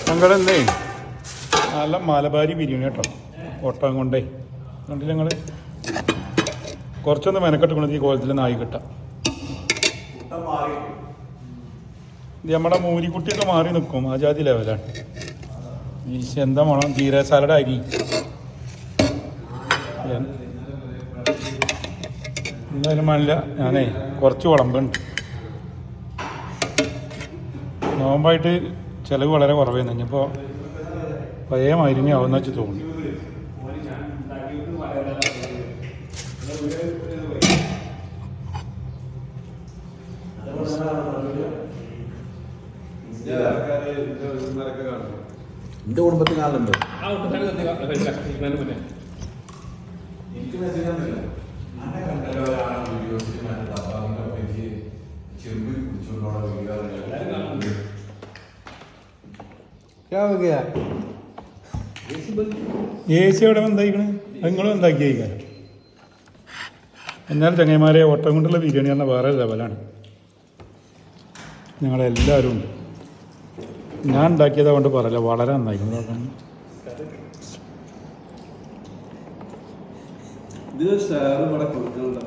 ഞങ്ങളെന്തേ നല്ല മലബാരി ബിരിയാണി കേട്ടോ, ഒട്ടകം കൊണ്ടേ കണ്ടില്ല ഞങ്ങൾ. കുറച്ചൊന്ന് മെനക്കെട്ട് കൊണ്ടു ഈ കോലത്തിൽ നായി കിട്ടാം. ഇത് നമ്മുടെ മൂരിക്കുട്ടിയൊക്കെ മാറി നിൽക്കും, ആ ജാതി ലെവലാണ്. ഈ എന്താ വേണം, ജീര സാലഡ് അരി എന്തായാലും വേണില്ല. ഞാനേ കുറച്ച് വിളമ്പുണ്ട്. നോമ്പായിട്ട് ചിലവ് വളരെ കുറവായിരുന്നു. ഇനിയിപ്പോൾ പഴയ മരുന്ന് ആവുന്ന വെച്ച് തോന്നി. എന്റെ കുടുംബത്തിൽ ആളുണ്ടോ? എ സി എവിടെ എന്തായിക്കണ്? നിങ്ങളും എന്താക്കി കഴിക്കാൻ. എന്നാലും ചങ്ങന്മാരെ ഒട്ടം കൊണ്ടുള്ള ബിരിയാണി പറഞ്ഞാൽ വേറെ ലെവലാണ്. ഞങ്ങളെല്ലാവരും ഉണ്ട്. ഞാൻ ഉണ്ടാക്കിയത് കൊണ്ട് പറയല്ല, വളരെ നന്നായിരിക്കും. ഇത് ഷെയർ ഇവിടെ കൊടുക്കുന്നുണ്ട്.